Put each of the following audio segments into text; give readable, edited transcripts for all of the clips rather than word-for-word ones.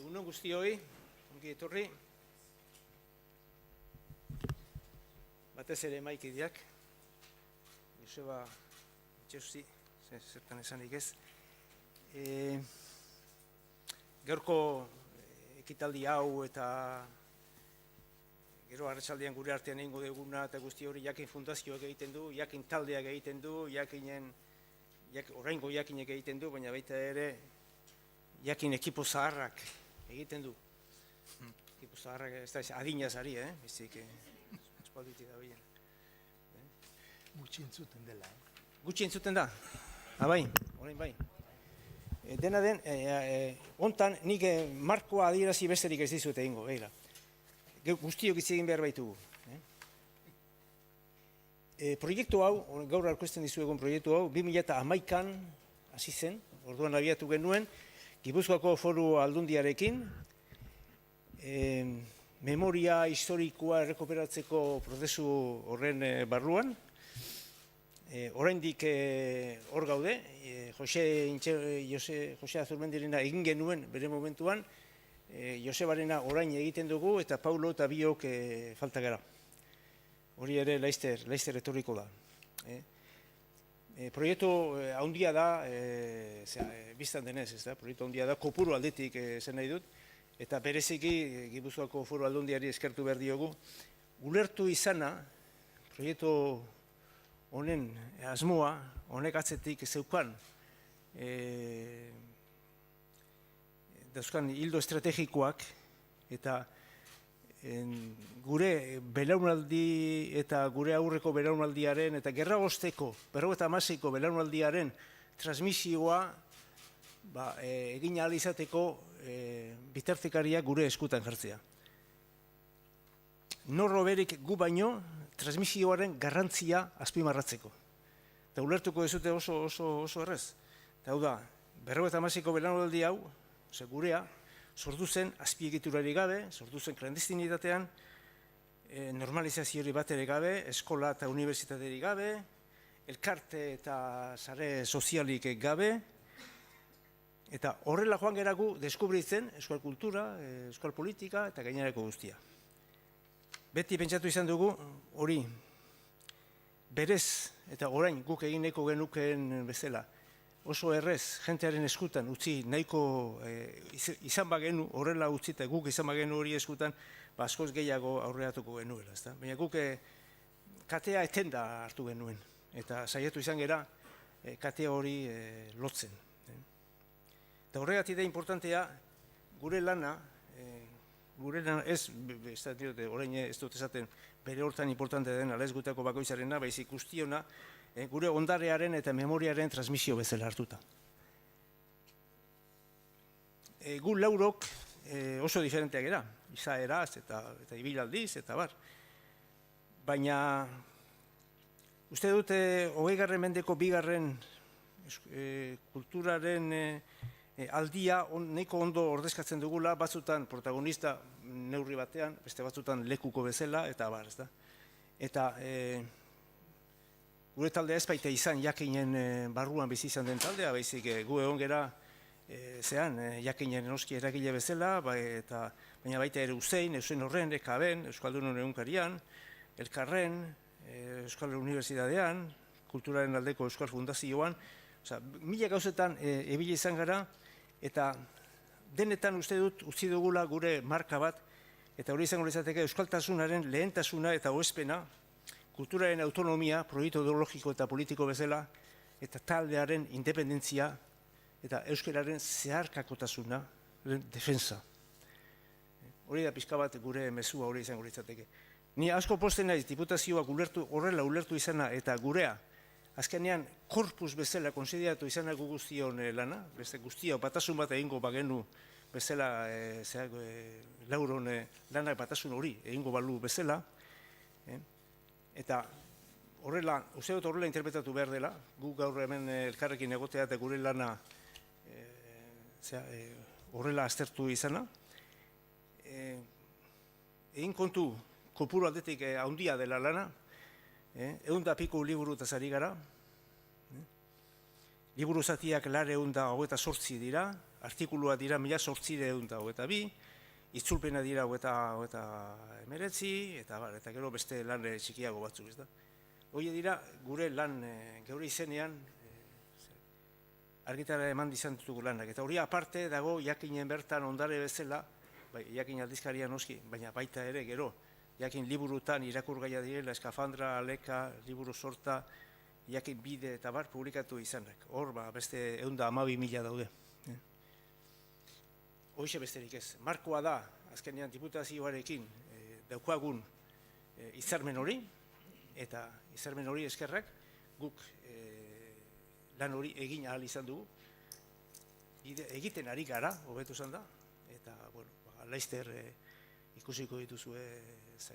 Egunon guztioi, ongi etorri. Batez ere maikideak. Joseba Itxeusi, zertan esanik ez. Gaurko ekitaldi hau eta gero arratsaldean gure artean egingo duguna eta guzti hori Jakin Fundazioak egiten du, Jakin taldeak egiten du, oraingo Jakinek egiten du, baina baita ere Jakin ekipo zaharrak egiten du. Ekipo zaharrak ez da adinaz ari, bizik espaldutik da bilen. Gutxi entzuten dela. Gutxi entzuten da? Bai, orain bai. Dena den, hontan nik markoa adierazi besterik ez dizut egingo, begira. Guztiok hitz egin behar baitugu. Proiektu hau, gaur aurkezten dizuegun proiektu hau, 2011an hasi zen, orduan abiatu genuen, Gipuzkoako Foru Aldundiarekin, memoria historikoa errekuperatzeko prozesu horren barruan. Oraindik hor gaude, Jose Azurmendirena egin genuen bere momentuan, Josebarena orain egiten dugu eta Paulo eta biok falta gara. Hori ere laizter etorriko da. Proiektu handia da, biztan denez, proiektu handia da, kopuru aldetik zen nahi dut, eta bereziki Gipuzkoako Foru Aldundiari eskertu behar diogu, ulertu izana, proiektu honen asmoa, honek atzetik zeukan, dauzkan hildo estrategikoak, eta gure belaunaldi eta gure aurreko belaunaldiaren eta gerragosteko, 50ko belaunaldiaren transmisioa egin ahal izateko bitartekariak gure eskutan jartzea. Norro berik gu baino transmisioaren garrantzia azpimarratzeko. Eta ulertuko dezute oso errez. Eta hau da, 50ko belaunaldi hau, gurea, sortu zen azpiegiturari gabe, sortu zen klandestinitatean, normalizazioari bat ere gabe, eskola eta unibertsitateari gabe, elkarte eta sare sozialik gabe, eta horrela joan geragu deskubritzen euskal kultura, euskal politika eta gainerako guztia. Beti pentsatu izan dugu hori berez eta orain guk egineko genukeen bezala, oso errez, jentearen eskutan utzi nahiko izan bagenu, horrela utzi eta guk izan bagenu hori eskutan, askoz gehiago aurreratuko genuela. Baina guk katea etenda hartu genuen, eta saiatu izan gera katea hori lotzen. Eta horregatik da importantea gure lana ez orain ez dut esaten bere hortan importante den, ala ez gutako bakoitzarena, baizik guztiona, gure ondarearen eta memoriaren transmisio bezala hartuta. Gu laurok oso diferenteak era, izaeraz eta ibilaldiz eta bar. Baina uste dute 20. mendeko 2. Kulturaren aldia nahiko ondo ordezkatzen dugula, batzutan protagonista neurri batean, beste batzutan lekuko bezala eta bar, ezta? Eta gure taldea ez baita izan Jakinen barruan bizi izan den taldea, baizik gu egon gera Jakinen noski eragile bezala, baina baita ere Eusein Horren, Ekaben, Euskaldunon Egunkarian, Elkarren, Euskal Unibertsitatean, Kulturaren aldeko Euskal Fundazioan, mila gauzetan ebile izan gara, eta denetan uste dut utzi dugula gure marka bat, eta hori izango izateke euskaltasunaren lehentasuna eta ohespena, kulturaren autonomia, proiektu ideologiko eta politiko bezala, eta taldearen independentzia, eta euskararen zeharkakotasuna, defensa. Hori da pixka bat gure mezua hori izango izateke. Ni asko posten naiz diputazioak horrela ulertu izana eta gurea, azkenean korpus bezala konsideratu izanako guztion lana, beste guztia batasun bat egingo bagenu bezala, lauron lanak batasun hori egingo balu bezala, eta horrela, uste dut horrela interpretatu behar dela, gu gaur hemen elkarrekin egotea eta gure lana horrela aztertu izana. Egin kontu kopuru aldetik handia dela lana, 100 piku liburu eta zari gara. liburu zatiak 428 dira, artikulua dira 1822, itzulpena dira 19, eta gero beste lan txikiago batzuk, ez da. Hoi dira gure lan, geure izenean, argitara eman dizantutuko lanak. Eta hori aparte dago jakinen bertan ondare bezala, jakin aldizkaria noski, baina baita ere gero, jakin liburutan irakurgaia direla, eskafandra, aleka, liburu sorta, jakin bide eta bar publikatu izanak. Hor, beste 112.000 daude. Hoxe besterik ez. Markoa da, azkenean diputazioarekin daukagun hitzarmen hori, eta hitzarmen hori eskerrak guk lan hori egin ahal izan dugu. Egiten ari gara, hobetu izan da, eta, laizter ikusiko dituzue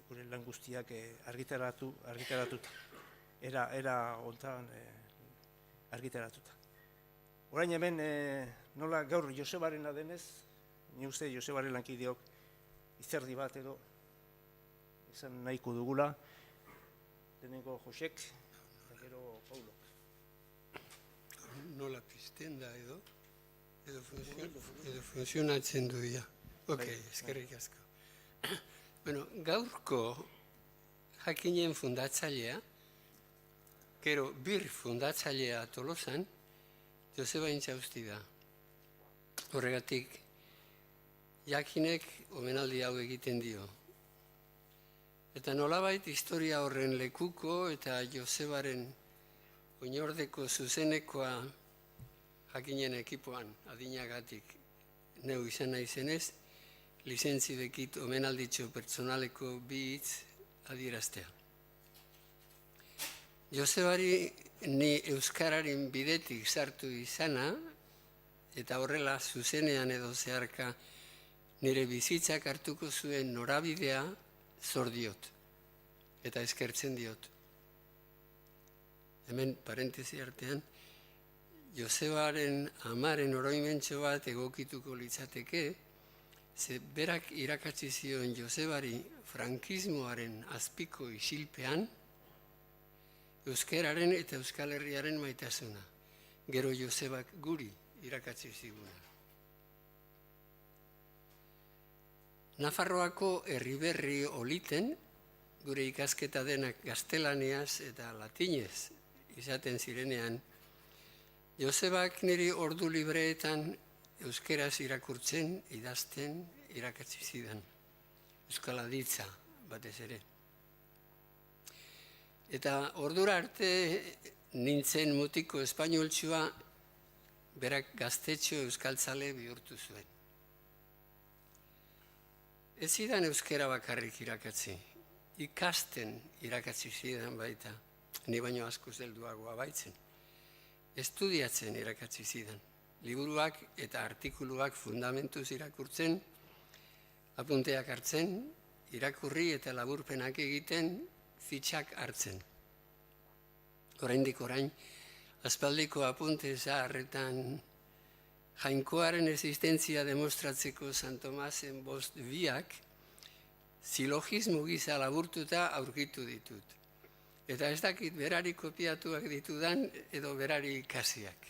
gure lan guztiak argitaratuta. Era hontan argitaratuta. Orain hemen, nola gaur Josebarena denez, ni uste Josebaren lankideok izerdi bat edo izan nahiko dugula, lehenengo Josek, eta gero Paulok. Nola pizten da edo funtzionatzen du ja. Ok, eskerrik asko. Bueno, gaurko jakinen fundatzailea, gero bir fundatzailea Tolosan, Joseba Intxausti da. Horregatik, jakinek omenaldi hau egiten dio. Eta nolabait historia horren lekuko eta Josebaren oinordeko zuzenekoa jakinen ekipoan adinagatik neu izan naizenez, lizentzi dekit omenalditxo pertsonaleko bi hitz adieraztea. Josebari ni euskararen bidetik sartu izana, eta horrela zuzenean edo zeharka nire bizitzak hartuko zuen norabidea zor diot, eta eskertzen diot. Hemen parentesi artean, Josebaren amaren oroimentxo bat egokituko litzateke, ze berak irakatsi zion Josebari frankismoaren azpiko isilpean, euskararen eta Euskal Herriaren maitasuna. Gero Josebak guri irakatsi ziguna. Nafarroako Erriberri Oliten, gure ikasketa denak gaztelaniaz eta latinez izaten zirenean, Josebak niri ordu libreetan euskeraz irakurtzen, idazten, irakatsi zidan. Euskal aditza batez ere. Eta ordura arte nintzen mutiko espainoltsua berak gaztetxo euskaltzale bihurtu zuen. Ez zidan euskera bakarrik irakatzi, ikasten irakatsi zidan baita, ni baino asko zelduagoa baitzen. Estudiatzen irakatsi zidan, liburuak eta artikuluak fundamentuz irakurtzen, apunteak hartzen, irakurri eta laburpenak egiten, fitxak hartzen. Oraindik orain, aspaldiko apunte zaharretan Jainkoaren existentzia demostratzeko San Tomasen bost biak silogismo gisa laburtuta aurkitu ditut. Eta ez dakit berari kopiatuak ditudan edo berari ikasiak.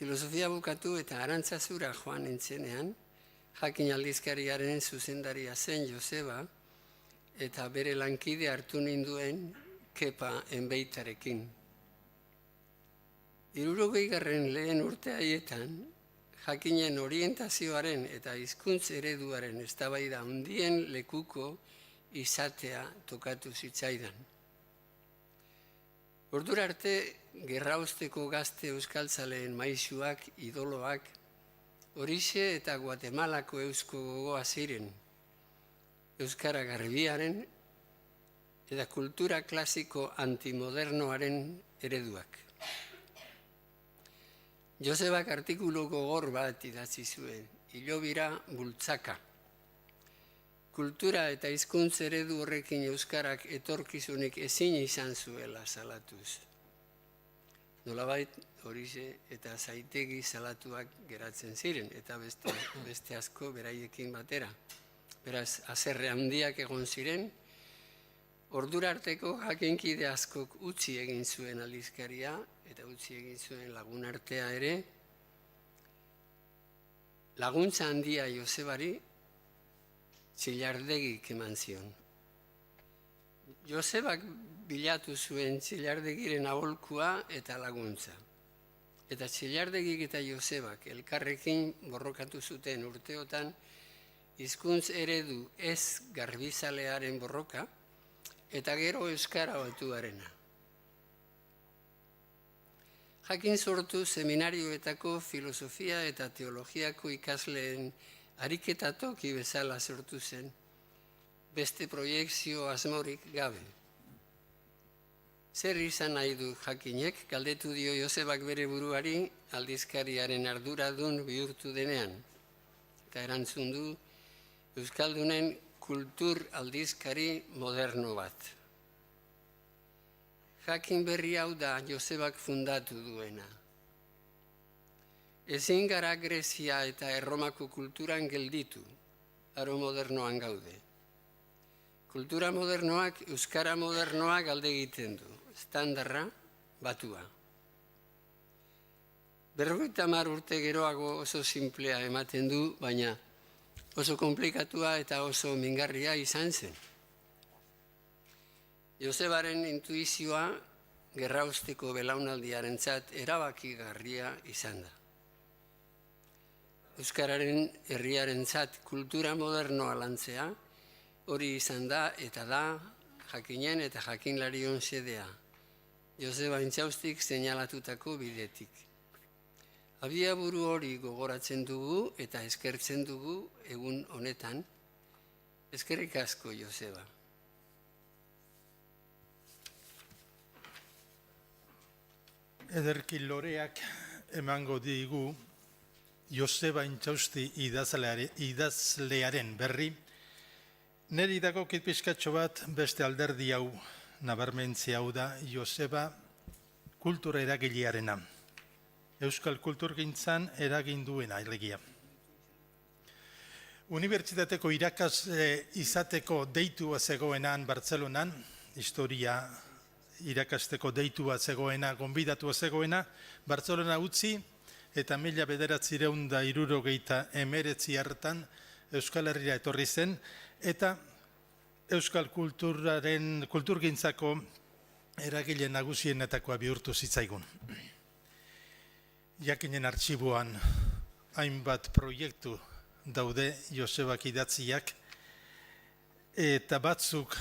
Filosofia bukatu eta Arantzazura joan nintzenean, jakin aldizkariaren zuzendaria zen Joseba, eta bere lankide hartu ninduen Kepa Enbeitarekin. 60. lehen urte haietan, jakinen orientazioaren eta hizkuntz ereduaren eztabaida handien lekuko izatea tokatu zitzaidan. Ordura arte, gerrauzteko gazte euskaltzaleen maisuak, idoloak, Horixe eta Guatemalako eusko gogoa ziren, euskara garbiaren eta kultura klasiko antimodernoaren ereduak. Josebak artikulu gogor bat idatzi zuen, hilobira bultzaka. Kultura eta hizkuntz eredu horrekin euskarak etorkizunik ezin izan zuela salatuz. Nolabait Horixe eta Zaitegi salatuak geratzen ziren, eta beste asko beraiekin batera. Beraz, haserre handiak egon ziren, Ordura arteko jakinkide askok utzi egin zuen aldizkaria, eta utzi egin zuen lagunartea ere, laguntza handia Josebari Txillardegik eman zion. Josebak bilatu zuen Txillardegiren aholkua eta laguntza. Eta Txillardegik eta Josebak elkarrekin borrokatu zuten urteotan hizkuntz eredu ez garbizalearen borroka eta gero euskara batuarena. Jakin sortu seminarioetako filosofia eta teologiako ikasleen ariketa toki bezala sortu zen, beste proiekzio asmorik gabe. Zer izan nahi du Jakinek, galdetu dio Josebak bere buruari aldizkariaren arduradun bihurtu denean. Eta erantzun du Euskaldunen kultur aldizkari moderno bat. Jakin berri hau da Josebak fundatu duena. Ezin gara Grezia eta Erromako kulturan gelditu, aro modernoan gaude. Kultura modernoak euskara modernoa galde egiten du, estandarra batua. 50 urte geroago oso simplea ematen du, baina oso komplikatua eta oso mingarria izan zen. Josebaren intuizioa gerrausteko belaunaldiarentzat erabakigarria izan da. Euskararen herriarentzat kultura modernoa lantzea, hori izan da eta da Jakinen eta jakinlarion xedea, Joseba Intxaustik seinalatutako bidetik. Abiaburu hori gogoratzen dugu eta eskertzen dugu egun honetan. Eskerrik asko, Joseba. Ederki loreak emango digu Joseba Intxausti idazlearen berri. Neri dago kitpizkatxo bat beste alderdi hau nabarmentzia hau da Joseba kultura eragilearena. Euskal kulturgintzan eragin duena alegia. Unibertsitateko irakasle izateko deitua zegoenan Bartzelonan, historia irakasteko deitua zegoena, gonbidatua zegoena, Bartzelona utzi eta 1969 hartan Euskal Herria etorri zen, eta Euskal kulturgintzako eragile nagusienetakoa bihurtu zitzaigun. Jakinen artxiboan hainbat proiektu daude Josebak idatziak, eta batzuk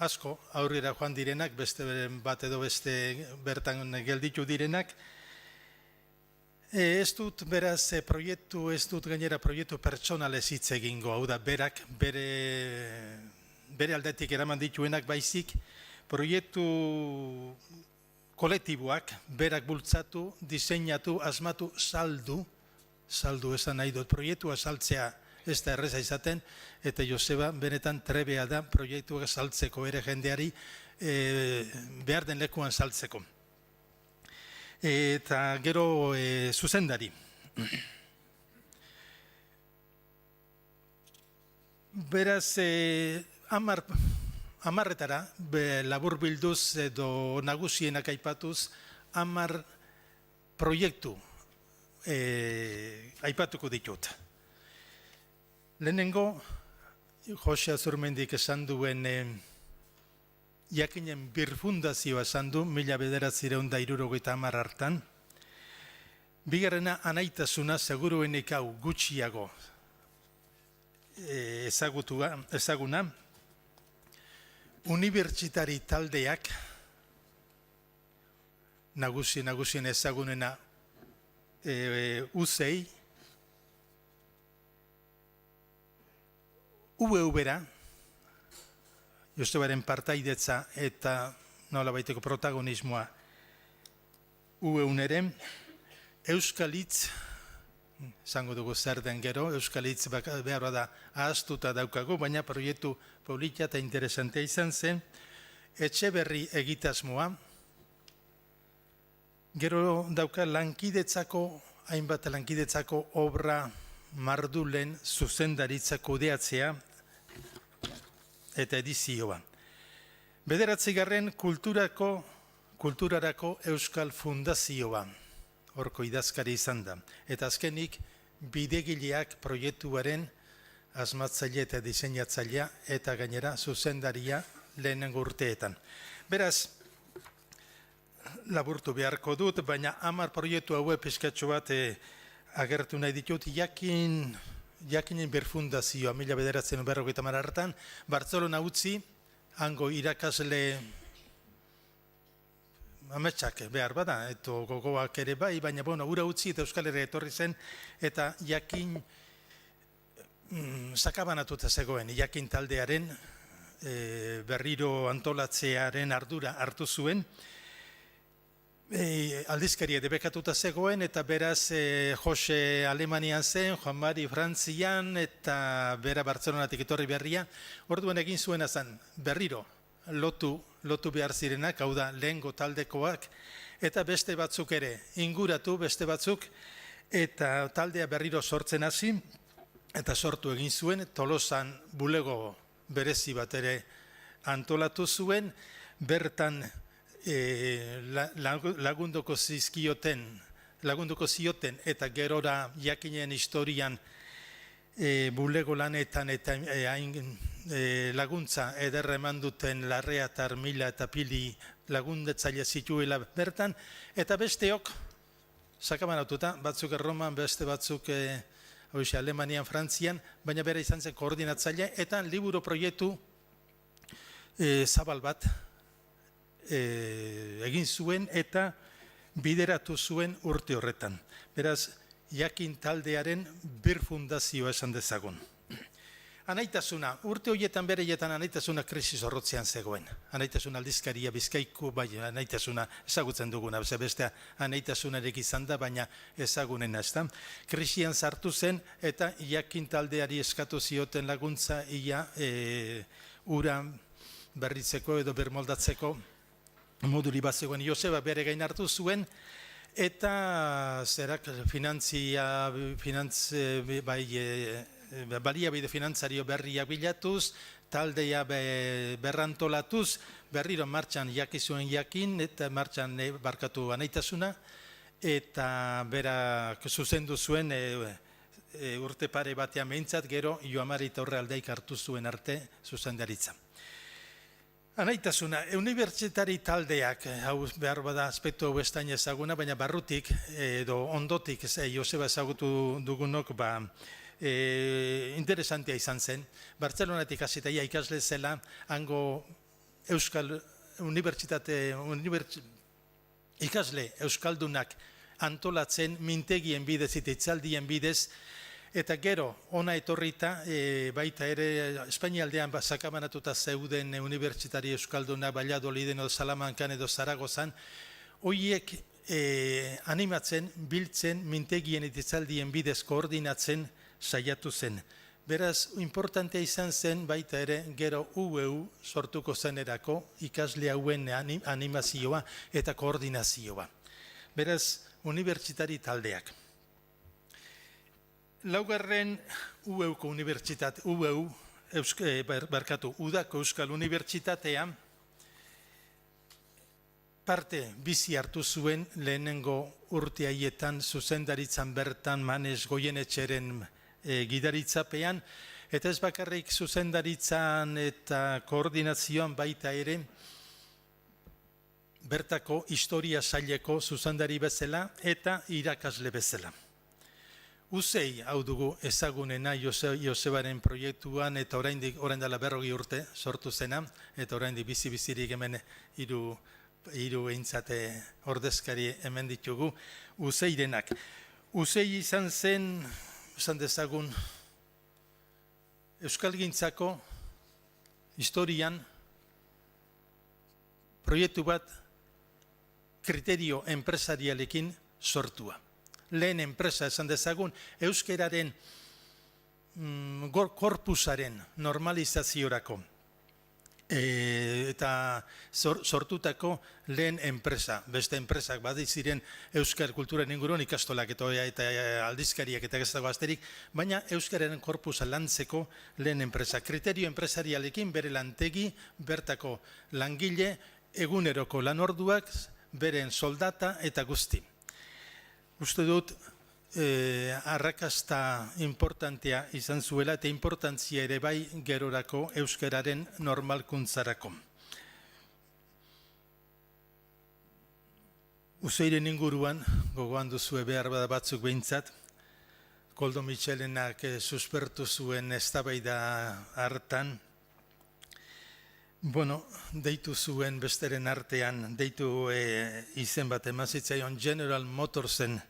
asko aurrera joan direnak, beste bat edo beste bertan gelditu direnak. Ez dut beraz gainera proiektu pertsonalez hitz egingo, hau da berak bere aldetik eraman dituenak baizik, proiektu kolektiboak berak bultzatu, diseinatu, asmatu, saldu esan nahi dut, proiektua saltzea ez da erreza izaten, eta Joseba benetan trebea da proiektuak saltzeko ere jendeari behar den lekuan saltzeko. Eta gero zuzendari. Beraz, hamarretara, labur bilduz edo nagusienak aipatuz, 10 proiektu aipatuko ditut. Lehenengo, Jose Azurmendik esan duen Jakinen birfundazioa esan du, 1970 hartan. Bigarrena, anaitasuna seguruenik hau gutxiago ezaguna. Unibertsitari taldeak, nagusien ezagunena UCEI, UV-bera, Josebaren partaidetza eta nola baiteko protagonismoa UV-uneren, Euskalitz, zango dugu zer den gero, Euskalitz behar da ahaztuta daukagu, baina proiektu polita eta interesantea izan zen, Etxeberri egitasmoa, gero dauka hainbat lankidetzako obra mardulen zuzendaritzako kudeatzea eta edizioa. Bederatzigarren kulturarako Euskal Fundazioa, horko idazkari izan da. Eta azkenik, bidegileak proiektuaren asmatzaile eta diseinatzailea eta gainera zuzendaria lehenengo urteetan. Beraz, laburtu beharko dut, baina 10 proiektu hauek pixkatxo bat agertu nahi ditut, jakinen berfundazioa, 1950 hartan, Bartzelona utzi, hango irakasle ametsak behar bada, eto gogoak ere bai, baina ura utzi eta Euskal Herria etorri zen, eta jakin sakabanatuta zegoen, jakin taldearen berriro antolatzearen ardura hartu zuen, aldizkaria debekatuta zegoen, eta beraz Jose Alemanian zen, Juan Mari Frantzian, eta bera Bartzelonatik etorri berria, orduan egin zuena zen berriro lotu behar zirenak, hau da lehengo taldekoak, eta beste batzuk ere inguratu, beste batzuk, eta taldea berriro sortzen hasi, eta sortu egin zuen, Tolosan bulego berezi bat ere antolatu zuen, bertan lagunduko zioten eta gerora jakinen historian bulego lanetan eta laguntza ederra eman duten Larrea eta Armila eta Pili lagundetzaile zituela bertan, eta besteok sakabanatuta, batzuk Erroman, beste batzuk Alemanian, Frantzian, baina bera izan zen koordinatzaile, eta liburu proiektu zabal bat egin zuen eta bideratu zuen urte horretan. Beraz, jakin taldearen birfundazioa esan dezagun. Anaitasuna, urte horietan bereietan anaitasuna krisi zorrotzean zegoen. Anaitasun aldizkaria Bizkaiko, bai, anaitasuna ezagutzen duguna, bestea anaitasunarik izan da, baina ezagunena ez da. Krisian sartu zen eta jakin taldeari eskatu zioten laguntza ia ura berritzeko edo bermoldatzeko moduli bat zegoen. Joseba bere gain hartu zuen, eta zerak baliabide finantzario berriak bilatuz, taldea berrantolatuz, berriro martxan jakizuen jakin, eta martxan barkatu anaitasuna, eta berak zuzendu zuen urte pare batean behintzat, gero Joamari Taurrealdeik hartu zuen arte zuzendaritza. Anaitasuna, unibertsitari taldeak, hau behar bada aspektu hau estain ezaguna, baina barrutik edo ondotik Joseba ezagutu dugunok, interesantea izan zen. Bartzelonatik hasita ikasle zela, hango Euskal Unibertsitate ikasle euskaldunak antolatzen mintegien bidez eta itzaldien bidez, eta gero ona etorrita baita ere Espainialdean sakabanatuta zeuden unibertsitari euskalduna Valladoliden edo Salamancan edo Zaragozan, horiek animatzen, biltzen, mintegien eta itzaldien bidez koordinatzen saiatu zen. Beraz, importantea izan zen baita ere gero UEU sortuko zenerako ikasle hauen animazioa eta koordinazioa. Beraz, unibertsitari taldeak. Laugarren UEUko unibertsitate, Udako Euskal Unibertsitatea parte bizi hartu zuen lehenengo urte haietan zuzendaritzan bertan Manes Goienetxeren gidaritzapean, eta ez bakarrik zuzendaritzan eta koordinazioan baita ere bertako historia saileko zuzendari bezala eta irakasle bezala. Uzei hau dugu ezagunena Josebaren proiektuan, eta orain dela 40 urte sortu zena, eta oraindik bizi-bizirik hemen hiru eintzate ordezkari hemen ditugu, Uzeirenak. Uzei izan zen, esan dezagun, euskalgintzako historian proiektu bat kriterio enpresarialekin sortua. Lehen enpresa esan dezagun, euskeraren korpusaren normalizaziorako eta sortutako lehen enpresa. Beste enpresak ziren euskal kulturen inguruan ikastolak eta aldizkariak eta ez dago asterik, baina euskararen korpusa lantzeko lehen enpresa. Kriterio enpresarialekin bere lantegi, bertako langile, eguneroko lanorduak, beren soldata eta guzti. Uste dut, arrakasta importantea izan zuela eta importantzia ere bai gerorako euskararen normalkuntzarako. Useiren inguruan, gogoan duzue behar bada batzuk behintzat, Koldo Mitxelenak suspertu zuen eztabaida hartan, deitu zuen besteren artean, deitu izen bat emazitzaion General Motorsen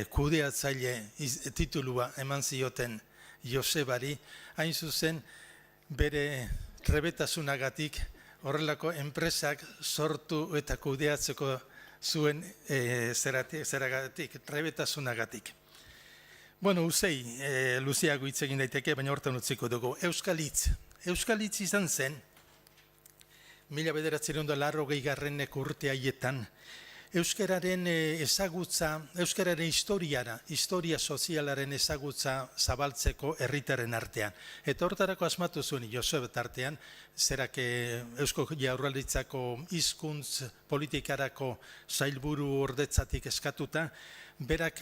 kudeatzaile titulua eman zioten Josebari, hain zuzen bere trebetasunagatik horrelako enpresak sortu eta kudeatzeko zuen zeragatik, trebetasunagatik. Usei, luzeago hitz egin daiteke, baina hortan utziko dugu. Euskalitz. Euskalitz izan zen, 1980 urte haietan, euskararen ezagutza, euskararen historia sozialaren ezagutza zabaltzeko herritarren artean. Eta hortarako asmatu zuen Joseba tartean, zerak Eusko Jaurlaritzako hizkuntz politikarako sailburu ordetzatik eskatuta, berak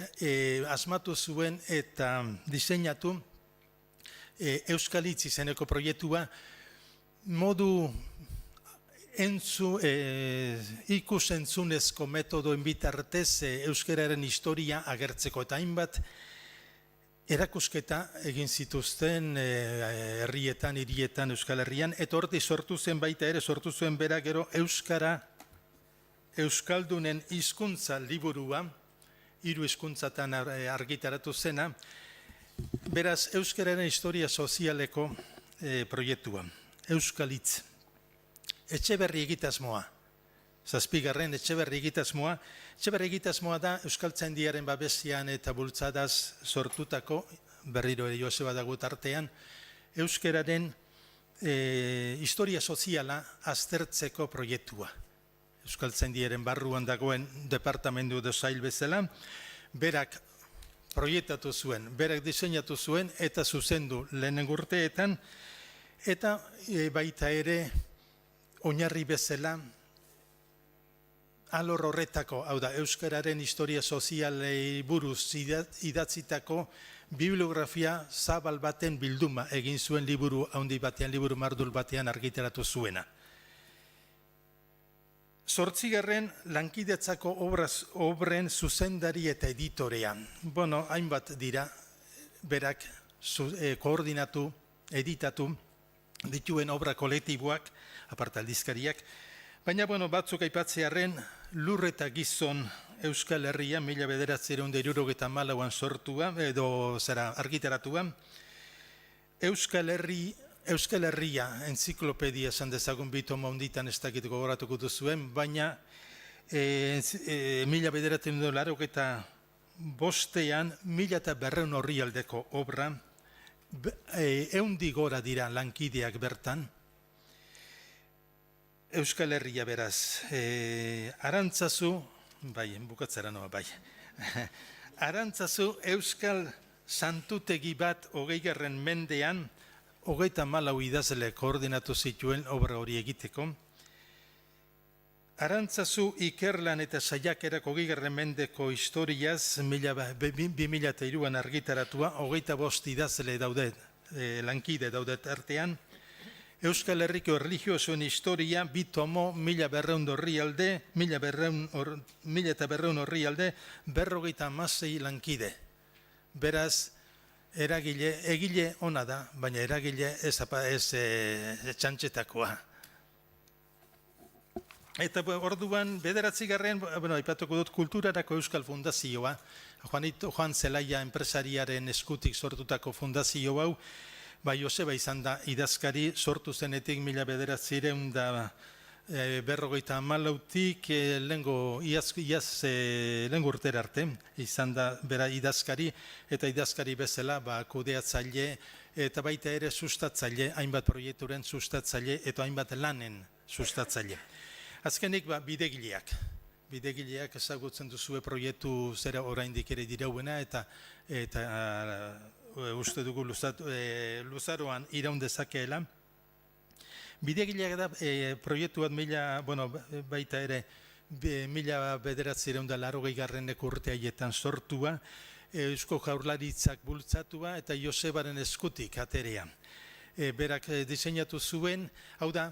asmatu zuen eta diseinatu Euskalitz izeneko proiektua modu ikusentzunezko metodoen bitartez euskararen historia agertzeko eta hainbat erakusketa egin zituzten herrietan, hirietan, Euskal Herrian, eta horti sortu zen baita ere, sortu zuen bera gero Euskaldunen hizkuntza liburua, 3 hizkuntzatan argitaratu zena, beraz euskararen historia sozialeko proiektua, Euskalitz. Etxeberri egitasmoa, 7. Etxeberri egitasmoa. Etxeberri egitasmoa da Euskaltzaindiaren babesian eta bultzadaz sortutako, berriro ere Joseba dago tartean, euskararen historia soziala aztertzeko proiektua. Euskaltzaindiaren barruan dagoen departamentu edo sail bezala, berak proiektatu zuen, berak diseinatu zuen eta zuzendu lehenengo urteetan, eta baita ere oinarri bezala alor horretako, hau da, euskararen historia sozialei buruz idatzitako bibliografia zabal baten bilduma egin zuen liburu handi batean, liburu mardul batean argitaratu zuena. 8. Lankidetzako obren zuzendari eta editorea. Hainbat dira, berak koordinatu, editatu dituen obra kolektiboak, aparte aldizkariak, baina batzuk aipatzearren Lur eta Gizon Euskal Herria 1974an sortua, edo argitaratua, Euskal Herria entziklopedia esan dezagun bitomo honditan ez dakit gogoratuko duzuen, baina 1985an 1200 orrialdeko obra, 100 gora dira lankideak bertan, Euskal Herria beraz, Arantzazu, bukatzera noa, Arantzazu Euskal Santutegi bat 20. mendean, 34 idazle koordinatu zituen obra hori egiteko. Arantzazu ikerlan eta saiakerak 20. mendeko historiaz 2003an argitaratua, 25 idazle daude, lankide daude artean. Euskal Herriko erlijiosoen historia, 2 tomo, 1200 orrialde, 1200 orrialde, 56 lankide. Beraz, egile ona da, baina eragile ez txantxetakoa. Eta orduan, 9. aipatuko dut kulturarako Euskal Fundazioa, Juan Zelaia enpresariaren eskutik sortutako fundazio hau, Joseba izan da idazkari, sortu zenetik 1954tik lehengo urtera arte, izan da bera idazkari, eta idazkari bezala kudeatzaile eta baita ere sustatzaile, hainbat proiekturen sustatzaile eta hainbat lanen sustatzaile. Azkenik bidegileak. Bidegileak ezagutzen duzue proiektu zera oraindik ere dirauena eta uste dugu luzaroan iraun dezakeela. Bidegileak da proiektu bat baita ere 1980 urte haietan sortua, Eusko Jaurlaritzak bultzatua eta Josebaren eskutik aterean. Berak diseinatu zuen, hau da,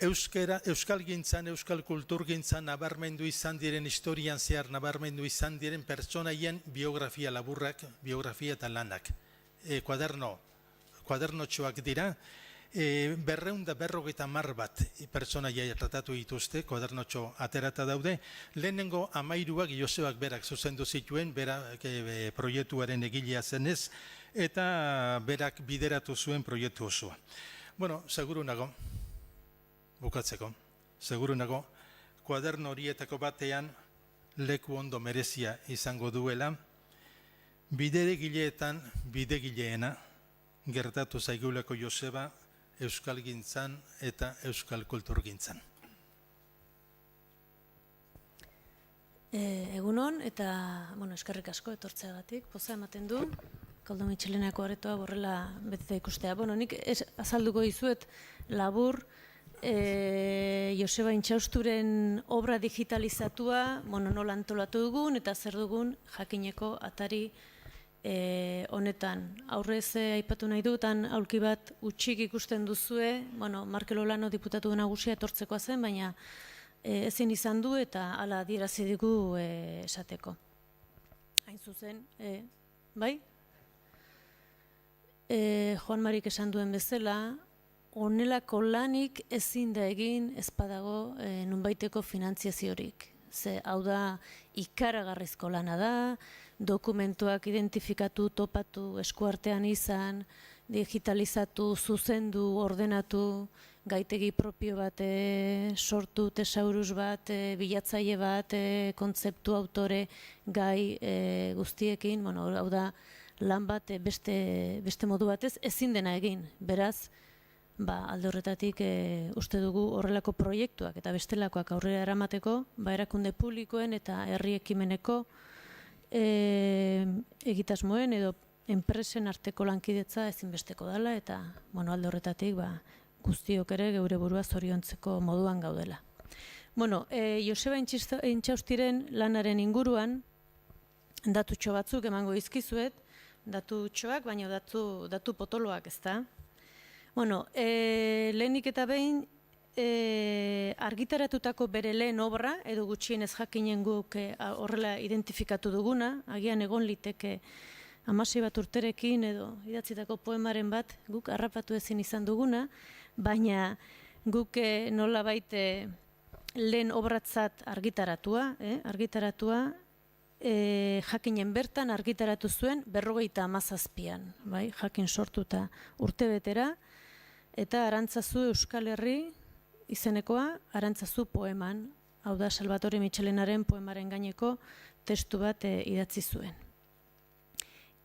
euskal gintzan, euskal kulturgintzan nabarmendu izan diren, historian zehar nabarmendu izan diren pertsonaien biografia laburrak, biografia eta lanak. Kuadernotxoak dira, 250 bat pertsonaia tratatu dituzte, kuadernotxo aterata daude. Lehenengo 13 Josebak berak zuzendu zituen, berak proiektuaren egilea zenez, eta berak bideratu zuen proiektu osoa. Bueno, seguru nago, bukatzeko, seguru nago, kuaderno horietako batean leku ondo merezia izango duela, bidegileetan bidegileena gertatu zaiguleko Joseba euskal gintzan eta euskal kulturgintzan. Egunon eta eskerrik asko etortzeagatik, poza ematen du, Koldo Mitxelenako aretoa borrela beteta ikustea. Nik azalduko dizuet labur Joseba Intxausturen obra digitalizatua nola antolatu dugun eta zer dugun jakineko atari honetan. Aurrez aipatu nahi dutan aulki bat utxik ikusten duzue, Markel Olano diputatu nagusia etortzekoa zen, baina ezin izan du eta hala adierazi digu esateko. Hain zuzen, bai? Joan Marik esan duen bezala, honelako lanik ezin da egin ez badago nunbaiteko finantziaziorik. Hau da ikaragarrizko lana da, dokumentuak identifikatu, topatu, eskuartean izan, digitalizatu, zuzendu, ordenatu, gaitegi propio bat sortu, tesaurus bat, bilatzaile bat, kontzeptu autore gai guztiekin, hau da lan bat beste modu batez ezin dena egin. Beraz, alde horretatik uste dugu horrelako proiektuak eta bestelakoak aurrera eramateko, erakunde publikoen eta herri ekimeneko egitasmoen edo enpresen arteko lankidetza ezinbesteko dela eta alde horretatik guztiok ere geure burua zoriontzeko moduan gaudela. Joseba Intxaustiren lanaren inguruan datutxo batzuk emango dizkizuet, datutxoak, baina datu potoloak ez da. Lehenik eta behin argitaratutako bere lehen obra, edo gutxienez jakinen guk horrela identifikatu duguna, agian egon liteke 16 bat urterekin edo idatzitako poemaren bat guk harrapatu ezin izan duguna, baina guk nolabait lehen obratzat argitaratua, jakinen bertan argitaratu zuen 57an, jakin sortuta urtebetera, eta Arantzazu Euskal Herri izenekoa Arantzazu poeman, hau da Salvatore Mitxelenaren poemaren gaineko testu bat idatzi zuen.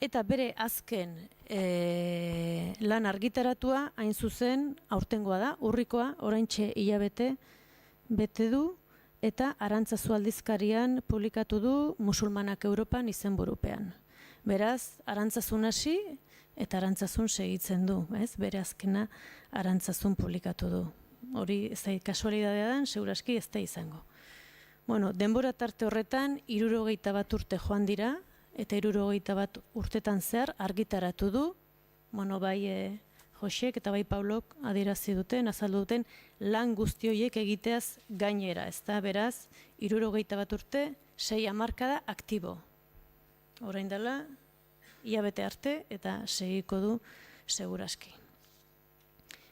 Eta bere azken lan argitaratua hain zuzen aurtengoa da, urrikoa, oraintxe hilabete bete du, eta Arantzazu aldizkarian publikatu du Musulmanak Europan izenburupean. Beraz, Arantzazun hasi eta Arantzazun segitzen du, bere azkena Arantzazun publikatu du. Hori ez da kasualidadea den, seguraski ez da izango. Denbora tarte horretan 61 urte joan dira, eta 61 urtetan zehar argitaratu du, bai Josek eta bai Paulok adierazi duten, azaldu duten lan guzti horiek egiteaz gainera, ez da, beraz, 61 urte, 6 hamarkada aktibo. Orain dela, hilabete arte eta segiko du seguraski.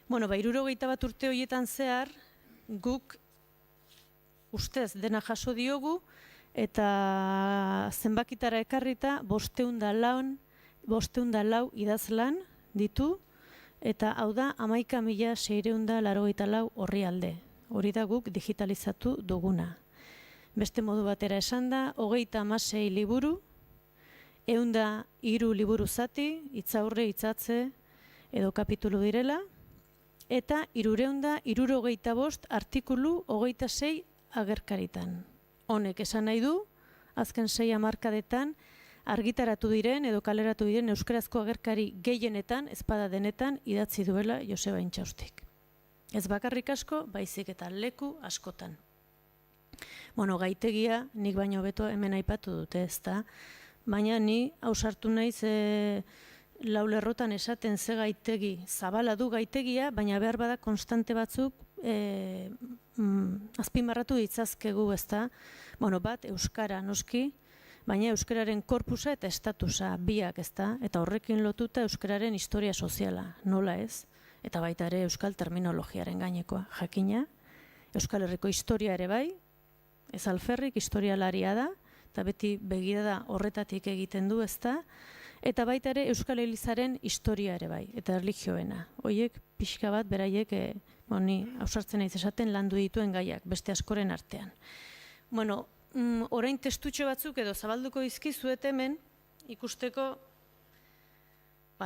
61 urte horietan zehar, guk ustez dena jaso diogu, eta zenbakitara ekarrita 504 idazlan ditu, eta hau da 11.684 orrialde. Hori da guk digitalizatu duguna. Beste modu batera esan da, 36 liburu, 103 liburu zati, hitzaurre, hitzatze edo kapitulu direla, eta 365 artikulu 26 agerkaritan. Honek esan nahi du, azken 6 hamarkadetan argitaratu diren edo kaleratu diren euskarazko agerkari gehienetan, ezpada denetan, idatzi duela Joseba Intxaustik. Ez bakarrik asko, baizik eta leku askotan. Bueno, gaitegia nik baino beto hemen aipatu dute, ezta? Baina ni ausartu naiz lau lerrotan esaten ze gaitegi, zabala du gaitegia, baina behar bada konstante batzuk azpimarratu ditzazkegu, ezta? Bueno, bat, euskara noski, baina euskararen korpusa eta estatusa biak, ezta? Eta horrekin lotuta euskararen historia soziala, nola ez? Eta baita ere euskal terminologiaren gainekoa, jakina. Euskal Herriko historia ere bai, ez alferrik historialaria da, eta beti begirada horretatik egiten du, ezta? Eta baita ere Euskal Elizaren historia ere bai, eta erlijioena. Hoiek pixka bat beraiek, ni ausartzen naiz esaten landu dituen gaiak, beste askoren artean. Bueno, orain testutxo batzuk edo zabalduko dizkizuet hemen, ikusteko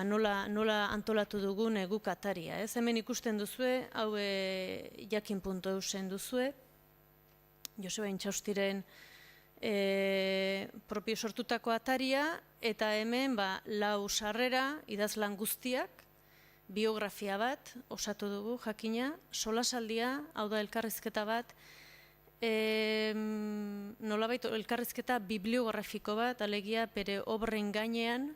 nola antolatu dugun guk ataria. Hemen ikusten duzue, hau jakin.eusen duzue, Joseba Intxaustiren propio sortutako ataria, eta hemen 4 sarrera idazlan guztiak, biografia bat osatu dugu, jakina, solasaldia, hau da elkarrizketa bat, nolabait elkarrizketa bibliografiko bat, alegia bere obren gainean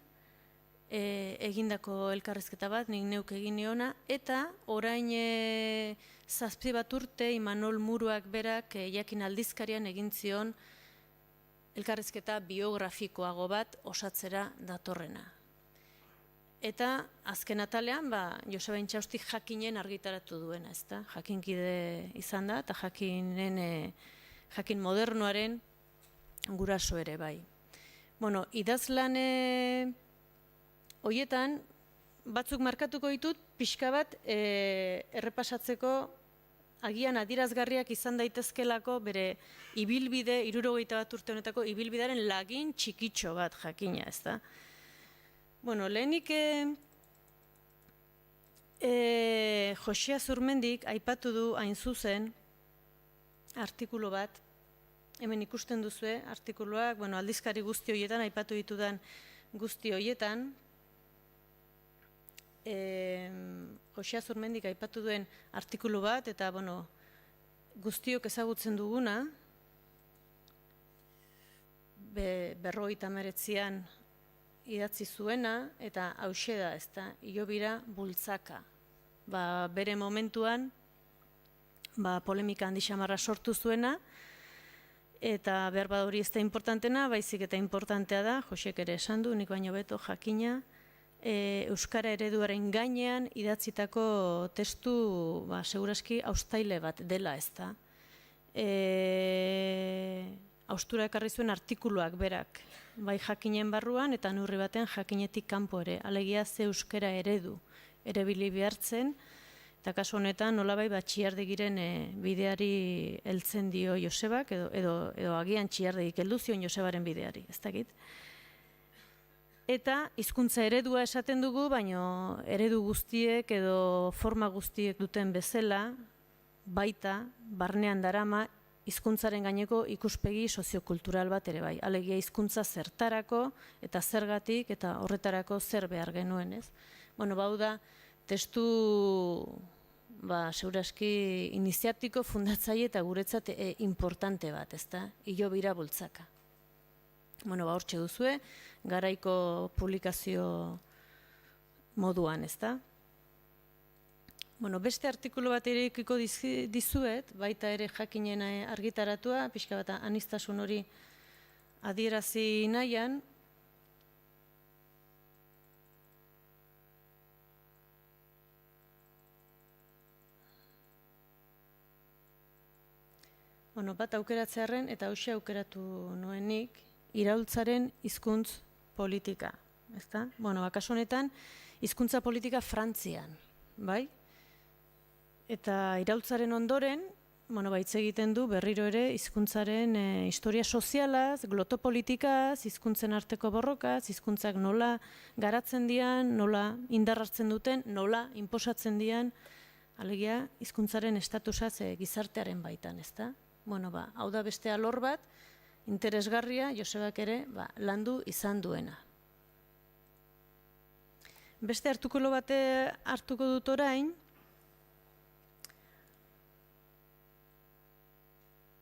egindako elkarrizketa bat, nik neuk egin niona, eta orain 7 bat urte Imanol Muruak berak jakin aldizkarian egin zion elkarrizketa biografikoago bat osatzera datorrena. Eta azken atalean, Joseba Intxaustik jakinen argitaratu duena, ezta? Jakinkide izan da, eta jakin modernoaren guraso ere bai. Bueno, idazlan horietan, batzuk markatuko ditut, pixka bat errepasatzeko agian adierazgarriak izan daitezkelako bere ibilbide, 61 urte honetako ibilbidearen lagin txikitxo bat jakina, ezta? Bueno, lehenik Josia Zurmendik aipatu du hain zuzen artikulu bat, hemen ikusten duzue artikuluak, aldizkari guzti horietan, aipatu ditudan guzti horietan, Josia Zurmendik aipatu duen artikulu bat, eta guztiok ezagutzen duguna, 59an idatzi zuena, eta hauxe da, ezta, Hilobira bultzaka. Bere momentuan, polemika handi xamarra sortu zuena, eta behar bada hori ez da importantena, baizik eta importantea da, Josiek ere esan du, nik baino beto jakina, euskara ereduaren gainean idatzitako testu seguraski haustaile bat dela, ezta. Haustura ekarri zuen artikuluak berak, bai jakinen barruan eta neurri batean jakinetik kanpo ere, alegia ze euskara eredu erabili behartzen, eta kasu honetan nolabai txiardegiren bideari heltzen dio Josebak, edo agian txiardegik heldu zion Josebaren bideari, ez dakit. Eta hizkuntza eredua esaten dugu, baino eredu guztiek edo forma guztiek duten bezala, baita, barnean darama, hizkuntzaren gaineko ikuspegi soziokultural bat ere bai. Alegia hizkuntza zertarako eta zergatik eta horretarako zer behar genuen, ez? Bau da, testu seguraski iniziatiko fundatzaile eta guretzat importante bat, ezta? Hilobira bultzaka. Hortxe duzue, garaiko publikazio moduan, ezta? Beste artikulu bat ere ikiko dizuet, baita ere jakinen argitaratua, pixka bat aniztasun hori adierazi nahian. Bat aukeratzearen eta hauxe aukeratu nuenik, iraultzaren hizkuntz politika, ezta? Kasu honetan, hizkuntza politika Frantzian, bai? Eta iraultzaren ondoren, hitz egiten du berriro ere hizkuntzaren historia sozialaz, glotopolitikaz, hizkuntzen arteko borrokaz, hizkuntzak nola garatzen dian, nola indar hartzen duten, nola inposatzen dian, alegia hizkuntzaren estatusaz gizartearen baitan, ezta? Hau da beste alor bat, interesgarria Josebak ere landu izan duena. Beste artikulu bate hartuko dut orain,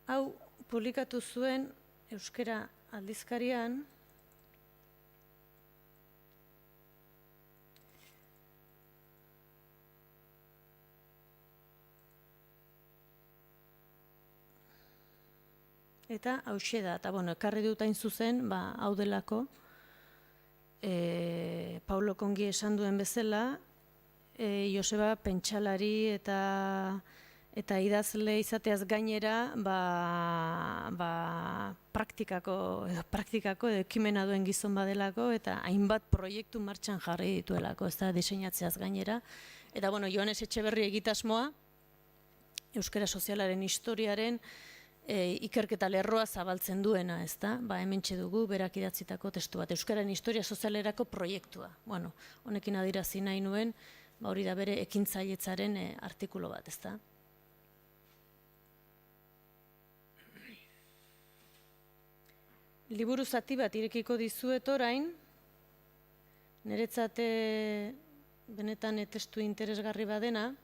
hau publikatu zuen euskera aldizkarian, eta hauxe da, eta ekarri dut hain zuzen, hau delako, Paulo Kongi esan duen bezala, Joseba pentsalari eta idazle izateaz gainera praktikako edo ekimena duen gizon badelako eta hainbat proiektu martxan jarri dituelako, ez da diseinatzeaz gainera. Eta Joanes Etxeberri egitasmoa, euskara sozialaren historiaren ikerketa lerroa zabaltzen duena, ez da? Hementxe dugu berak idatzitako testu bat, euskararen historia sozialerako proiektua. Honekin adirazi nahi nuen, hori da bere ekintzailetzaren artikulu bat, ez da? Liburu zati bat irekiko dizuet orain, niretzat benetan testu interesgarri badena,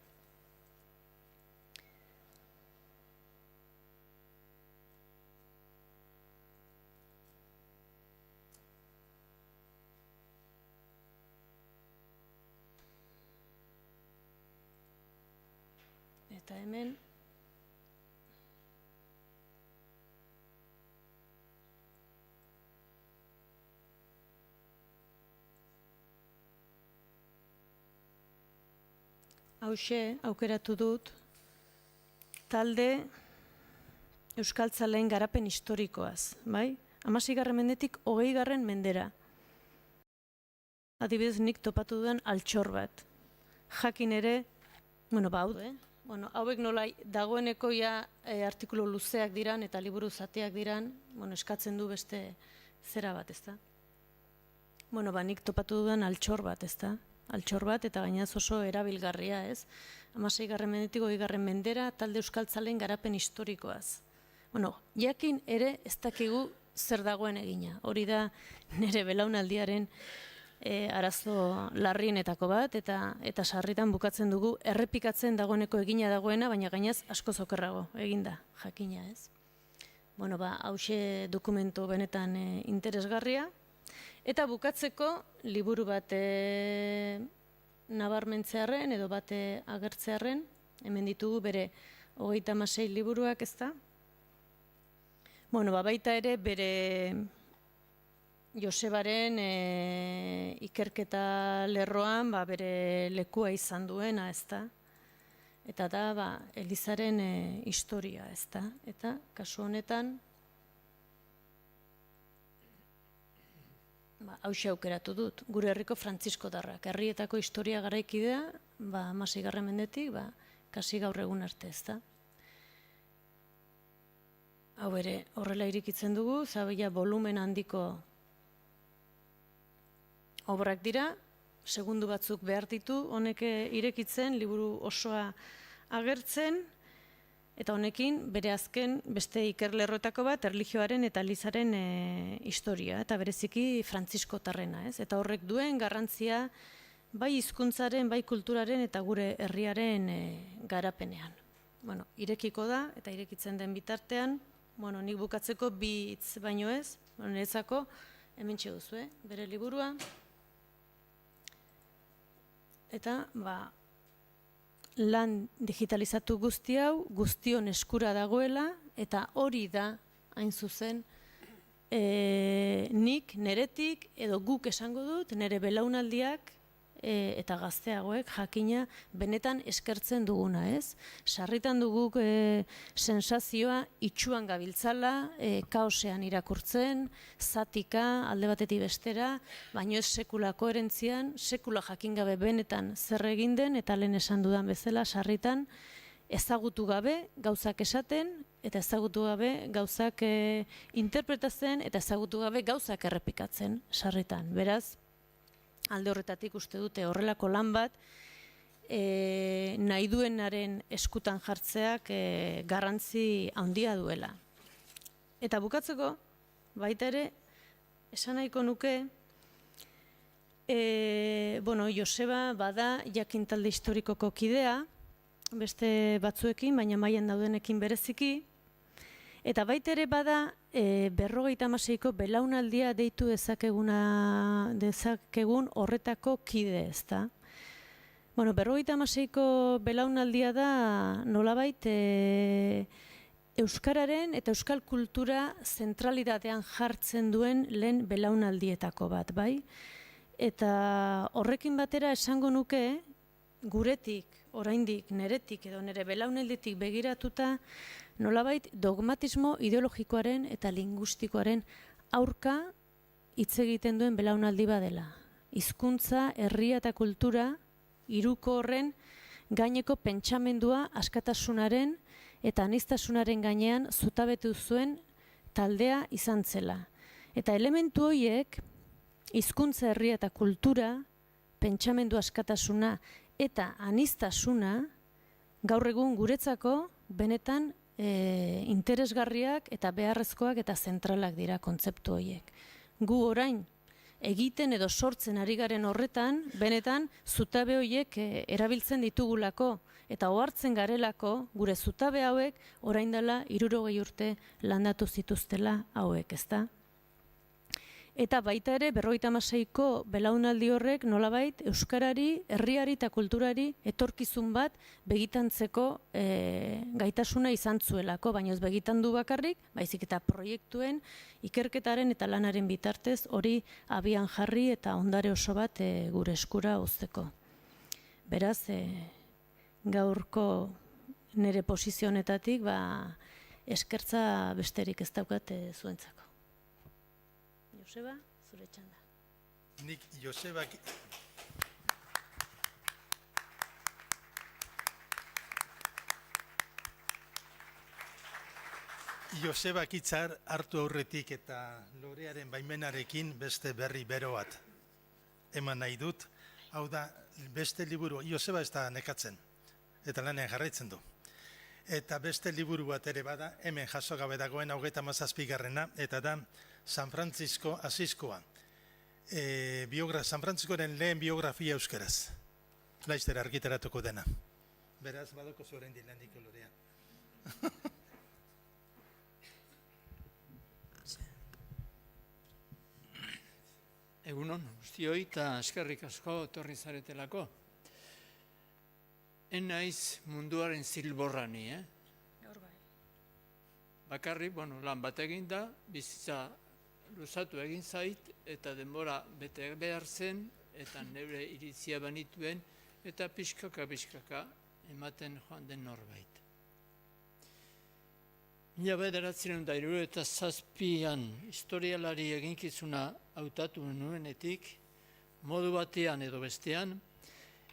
eta hemen hauxe aukeratu dut talde euskaltzaleen garapen historikoaz, bai? 16. mendetik 20. mendera. Adibidez nik topatu duen altxor bat. Jakin ere, hauek nola dagoeneko artikulu luzeak diran eta liburu zateak diran, eskatzen du beste zera bat, ezta? Nik topatu duen altxor bat, ezta? Altxor bat eta gainaz oso erabilgarria, ez? 16. mendetik 20. mendera talde euskaltzaleen garapen historikoaz. Jakin ere ez dakigu zer dagoen egina. Hori da nire belaunaldiaren arazo larrienetako bat, eta sarritan bukatzen dugu errepikatzen dagoeneko egina dagoena, baina gainaz asko okerrago eginda, jakina, ez? Hauxe dokumentu benetan interesgarria. Eta bukatzeko liburu bat nabarmentzearren edo bat agertzearren, hemen ditugu bere 36 liburuak, ez da? Baita ere bere Josebaren ikerketa lerroan bere lekua izan duena, ez da? Eta da Elizaren historia, ez da? Eta kasu honetan hauxe aukeratu dut, gure herriko Frantziskotarrak, herrietako historia garaikidea, 16. mendetik, kasi gaur egun arte, ez da? Hau ere, horrela irikitzen dugu, zabila volumen handiko obrak dira, segundu batzuk behar ditu, honek irekitzen, liburu osoa agertzen, eta honekin bere azken beste ikerlerroetako bat erlijioaren eta Elizaren historia, eta bereziki Frantziskotarrena, ez? Eta horrek duen garrantzia bai hizkuntzaren, bai kulturaren eta gure herriaren garapenean. Irekiko da, eta irekitzen den bitartean, nik bukatzeko bi hitz baino ez, niretzako hementxe duzu, bere liburua, eta lan digitalizatu guzti hau, guztion eskura dagoela, eta hori da, hain zuzen, nik, neretik, edo guk esango dut, nere belaunaldiak eta gazteagoek jakina benetan eskertzen duguna, ez? Sarritan duguk sensazioa itxuan gabiltzala, kaosean irakurtzen, zatika, alde batetik bestera, baino ez sekula koherentzian, sekula jakin gabe benetan zer egin den, eta lehen esan dudan bezala, sarritan ezagutu gabe gauzak esaten, eta ezagutu gabe gauzak interpretatzen, eta ezagutu gabe gauzak errepikatzen sarritan. Beraz, alde horretatik uste dute horrelako lan bat, nahi duenaren eskutan jartzeak garrantzi handia duela. Eta bukatzeko, baita ere, esan nahiko nuke, Joseba bada jakintalde historikoko kidea, beste batzuekin, baina mailan daudenekin bereziki, eta baita ere bada 56ko belaunaldia deitu dezakegun horretako kide, ezta? 56ko belaunaldia da nolabait euskararen eta euskal kultura zentralitatean jartzen duen lehen belaunaldietako bat, bai? Eta horrekin batera esango nuke, guretik, oraindik, neretik edo nere belaunalditik begiratuta, nolabait dogmatismo ideologikoaren eta lingustikoaren aurka hitz egiten duen belaunaldi badela. Hizkuntza, herria eta kultura, hiruko horren gaineko pentsamendua askatasunaren eta aniztasunaren gainean zutabetu zuen taldea izan zela. Eta elementu horiek, hizkuntza, herria eta kultura, pentsamendu askatasuna eta aniztasuna, gaur egun guretzako benetan interesgarriak eta beharrezkoak eta zentralak dira kontzeptu horiek. Gu orain egiten edo sortzen ari garen horretan, benetan zutabe horiek erabiltzen ditugulako eta ohartzen garelako gure zutabe hauek orain dela 60 urte landatu zituztela hauek, ezta? Eta baita ere 56ko belaunaldi horrek nolabait euskarari, herriari eta kulturari etorkizun bat begitantzeko gaitasuna izan zuelako, baina ez begitandu bakarrik, baizik eta proiektuen, ikerketaren eta lanaren bitartez hori abian jarri eta ondare oso bat gure eskura uzteko. Beraz, gaurko nire posizionetatik eskertza besterik ez daukat zuentzako. Joseba, zure txanda. Nik Josebak... Josebak hitzar hartu aurretik eta Lorearen baimenarekin beste berri bero bat eman nahi dut. Hau da, beste liburu, Joseba ez da nekatzen, eta lanean jarraitzen du. Eta beste liburu bat ere bada, hemen jaso gabe dagoen 37. Eta da San Francisco Asiskoa. San Franciscoren lehen biografia euskaraz. Laizter argitaratuko dena. Beraz, badoko zoren dilandiko Lorea. Egunon, guztioi eta eskerrik asko etorri zaretelako. Naiz munduaren zilborrani, Gaur bai. Bakarrik, lan bat egin da, bizitza luzatu egin zait, eta denbora bete behar zen, eta neure iritzia banituen, eta pixkaka ematen joan den norbait. 1997an historialari eginkizuna hautatu nuenetik, modu batean edo bestean,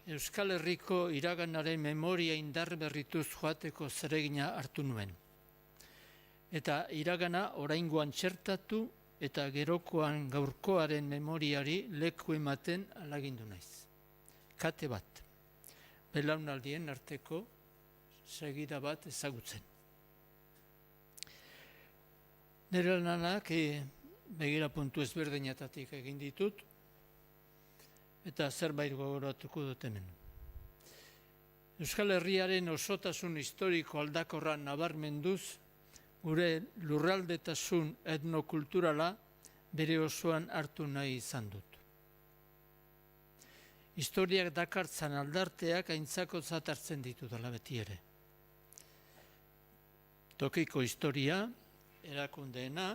Euskal Herriko iraganaren memoria indar berrituz joateko zeregina hartu nuen. Eta iragana oraingoan txertatu eta gerokoan gaurkoaren memoriari leku ematen alagindu naiz. Kate bat, belaunaldien arteko segida bat ezagutzen. Nire lanak begira puntu ezberdinetatik egin ditut, eta zerbait gogoratuko dut hemen. Euskal Herriaren osotasun historiko aldakorra nabarmenduz, gure lurraldetasun etnokulturala bere osoan hartu nahi izan dut. Historiak dakartzan aldarteak aintzakotzat hartzen ditu dela beti ere. Tokiko historia, erakundeena,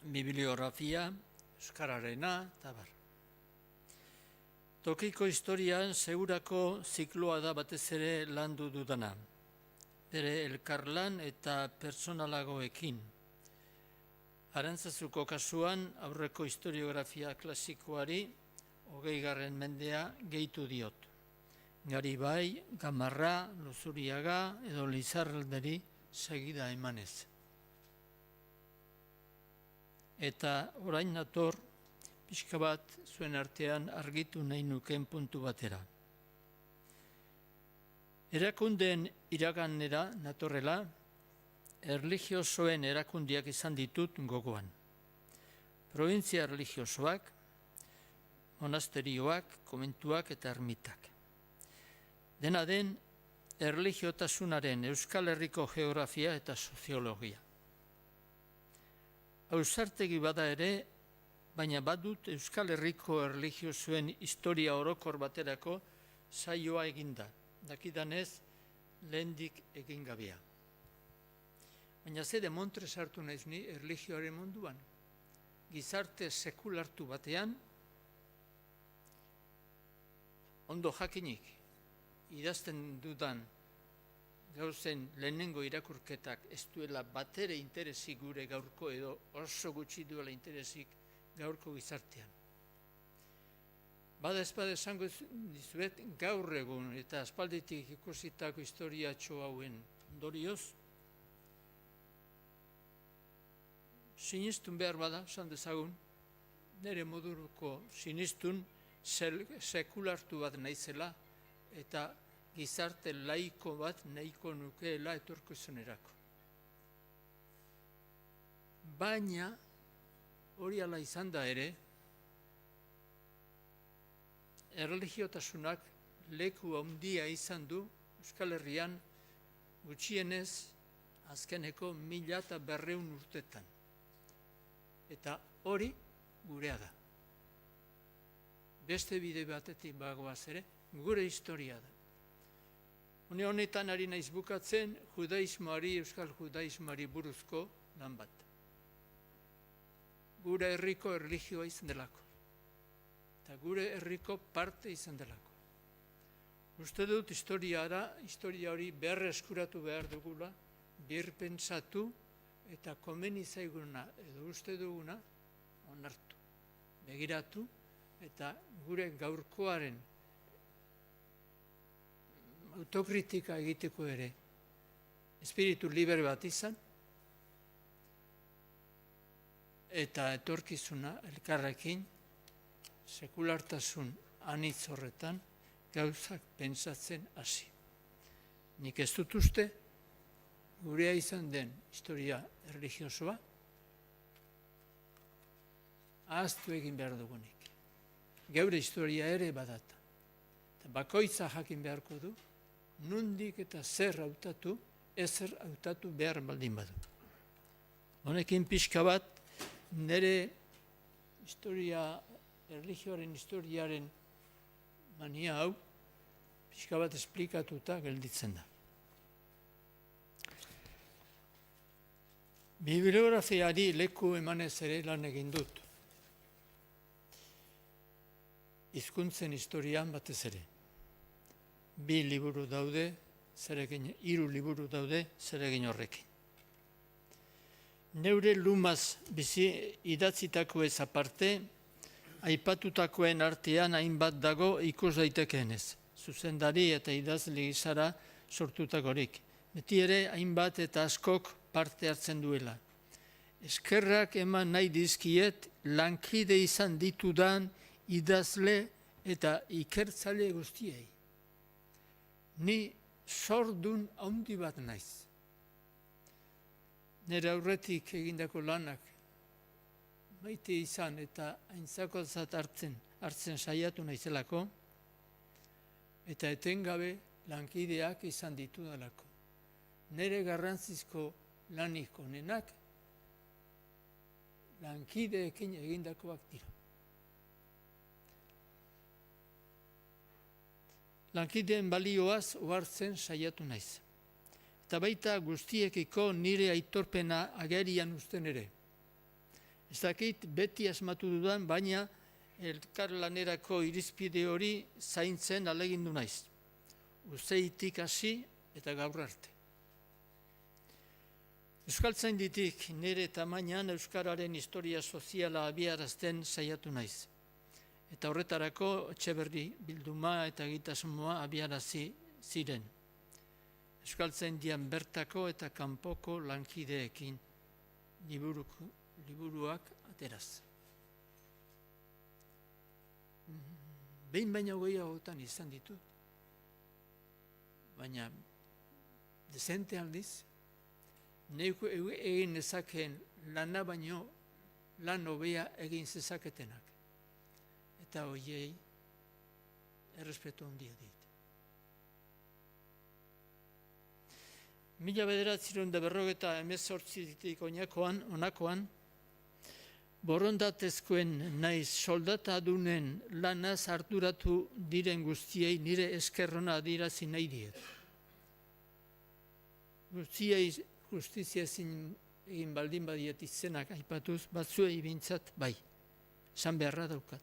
bibliografia, euskararena, eta bar. Tokiko historian segurako zikloa da batez ere landu dudana, bere elkarlan eta personalagoekin. Arantzazuko kasuan aurreko historiografia klasikoari 20. mendea gehitu diot. Garibai, Gamarra, Luzuriaga edo Lizarralderi segida emanez. Eta orain nator, pixka bat zuen artean argitu nahi nuken puntu batera. Erakundeen iraganera natorrela, erlijiosoen erakundiak izan ditut gogoan. Provintzia erlijiosoak, monasterioak, komentuak eta ermitak. Dena den, erlijiotasunaren Euskal Herriko geografia eta soziologia. Ausartegi bada ere, baina badut Euskal Herriko erlijiosoen historia orokor baterako saioa eginda. Dakidanez, lehendik egin gabea. Baina ze demontre sartu naiz ni erlijioaren munduan. Gizarte sekulartu batean, ondo jakinik, idazten dudan gauzen lehenengo irakurketak ez duela batere interesik gure gaurko edo oso gutxi duela interesik gaurko gizartean. Bada ezpada esango dizuet gaur egun eta aspalditik ikusitako historiatxo hauen ondorioz, sinistun behar bada, esan dezagun, nire moduruko sinistun sekulartu bat naizela eta gizarte laiko bat nahiko nukeela etorkizunerako. Baina, hori ala izan da ere, erlijiotasunak leku handia izan du Euskal Herrian gutxienez azkeneko 1200 urtetan. Eta hori gurea da. Beste bide batetik bagoaz ere, gure historia da. Une honetan ari naiz bukatzen judaismoari, euskal judaismoari buruzko lan bat. Gure herriko erlijioa izan delako. Eta gure herriko parte izan delako. Uste dut historia hori berreskuratu behar dugula, birpentsatu eta komeni zaiguna edo uste duguna onartu, begiratu eta gure gaurkoaren autokritika egiteko ere espiritu libre bat izan eta etorkizuna elkarrekin sekulartasun anitz horretan gauzak pentsatzen hasi. Nik ez dut uste gurea izan den historia erlijiosoa ahaztu egin behar dugunik. Geure historia ere badata. Eta bakoitza jakin beharko du, nundik eta zer hautatu, ezer hautatu behar baldin badu. Honekin pixka bat, nire erlijioaren historiaren mania hau, pixka bat esplikatuta gelditzen da. Bibliografiari leku emanez ere lan egin dut. Hizkuntzen historian batez ere. 2 liburu daude, zeregin, 3 liburu daude, zeregin horrekin. Neure lumaz bizi idatzitako ez aparte, aipatutakoen artean hainbat dago ikus daitekeenez. Zuzendari eta idazle gizara sortutakorik. Beti ere hainbat eta askok parte hartzen duela. Eskerrak eman nahi dizkiet lankide izan ditudan idazle eta ikertzale guztiei. Ni sordun handi bat naiz. Nire aurretik egindako lanak maite izan eta aintzakotzat hartzen saiatu naizelako eta etengabe lankideak izan ditudalako. Nire garrantzizko lanik onenak lankideekin egindakoak dira. Lankideen balioaz ohartzen saiatu naiz. Eta baita guztiekiko nire aitorpena agerian uzten ere. Ez dakit beti asmatu dudan, baina elkarlanerako irizpide hori zaintzen ahalegindu naiz. Uzeitik hasi eta gaur arte. Euskaltzainditik nire tamainan euskararen historia soziala abiarazten saiatu naiz. Eta horretarako Etxeberri bilduma eta egitasmoa abiarazi ziren. Euskaltzaindian bertako eta kanpoko lankideekin liburuak ateraz. Behin baino gehiagotan izan ditut, baina dezente aldiz, neuk egin nezakeen lana baino lan hobea egin zezaketenak. Eta horiei errespetu handia dit. 1948 honakoan, borondatezkoen naiz soldatadunen lanaz arduratu diren guztiei nire eskerrona adirazi nahi diet. Guztiei justizia egin baldin badiet izenak aipatuz, batzuei bintzat bai, esan beharra daukat.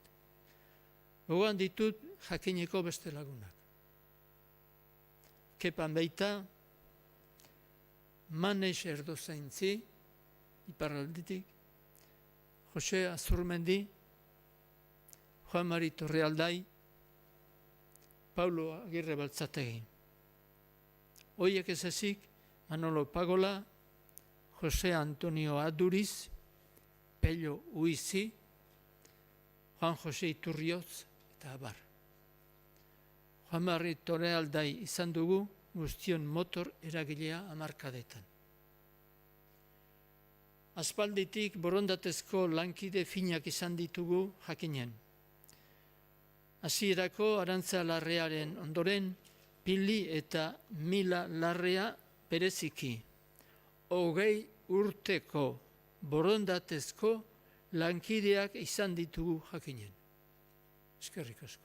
Gogoan ditut jakineko beste lagunak. Kepan Beita, Manes Erdozaintzi, iparralditik, Jose Azurmendi, Juan Mari Torrealdai, Paulo Agirre Baltzategi. Hoiek ez ezik, Manolo Pagola, Jose Antonio Aduriz, Pello Uizi, Juan Jose Iturrioz, eta abar. Juan Mari Torrealdai izan dugu, guztion motor eragilea hamarkadetan. Aspalditik borondatezko lankide finak izan ditugu jakinen. Hasierako Arantza Larrearen ondoren, Pili eta Mila Larrea bereziki. 20 urteko borondatezko lankideak izan ditugu jakinen. Eskerrik asko.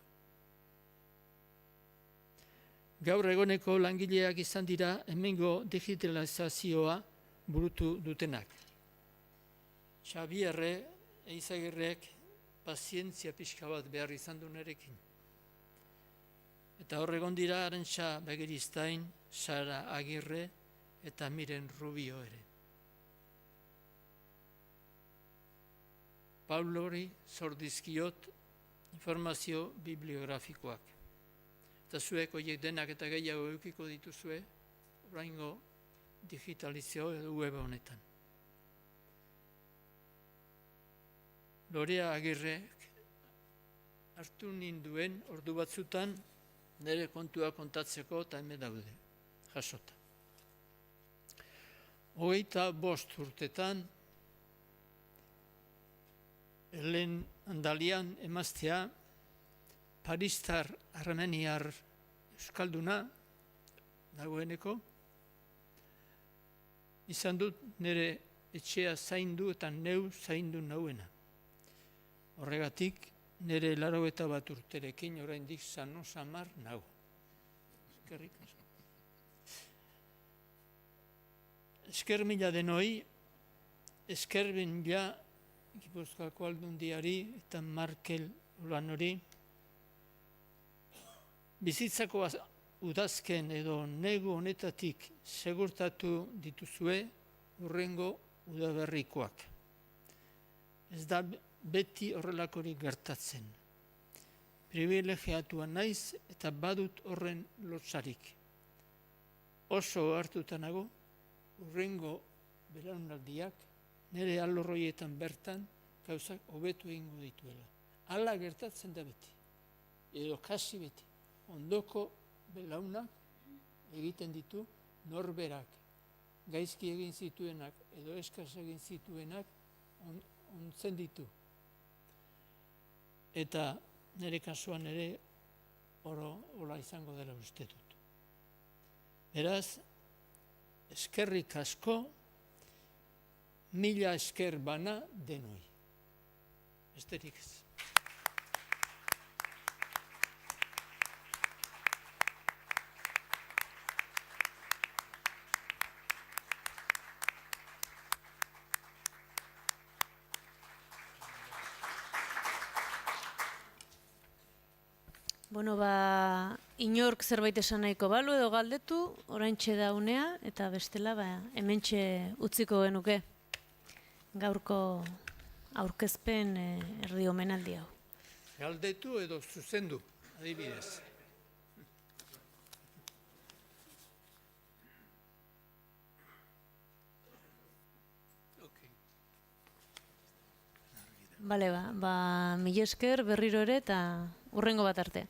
Gaur egoneko langileak izan dira hemengo digitalizazioa burutu dutenak. Xabierre Eizagirrek pazientzia pixka bat behar izan du nerekin. Eta hor egon dira Arantxa Begiristain, Sara Agirre eta Miren Rubio ere. Paulori zordizkiot informazio bibliografikoak. Eta zuek horiek denak eta gehiago edukiko dituzue, oraingo digitalizio edo web honetan. Lorea Agirrek hartu ninduen ordu batzutan nire kontua kontatzeko eta hemen daude, jasota. 25 urtetan, Helen Andalian emaztea, Paristar Armeniar Euskalduna dagoeneko, izan dut nire etxea zaindu eta neu zaindu nauena. Horregatik, nire 81 urterekin oraindik sano samar nau. Eskerrik asko. Esker mila denoi, esker mila Gipuzkoako Aldundiari eta Markel Ulanori, bizitzako udazken edo negu honetatik segurtatu dituzue hurrengo udaberrikoak. Ez da beti horrelakorik gertatzen. Privilegiatua naiz eta badut horren lotsarik. Oso hartuta nago, hurrengo belaunaldiak nire alorroietan bertan gauzak hobetu egingo dituela. Hala gertatzen da beti, edo kasi beti. Ondoko belaunak egiten ditu norberak, gaizki egin zituenak edo eskas egin zituenak ontzen ditu. Eta nire kasuan ere hola izango dela uste dut. Beraz, eskerrik asko, mila esker bana denoi. Besterik ez. Bueno, inork zerbait esan nahiko balu edo galdetu, oraintxe da unea, eta bestela hementxe utziko genuke gaurko aurkezpen erdi omenaldi hau. galdetu edo zuzendu, adibidez. Bale, mila esker berriro ere eta hurrengo bat arte.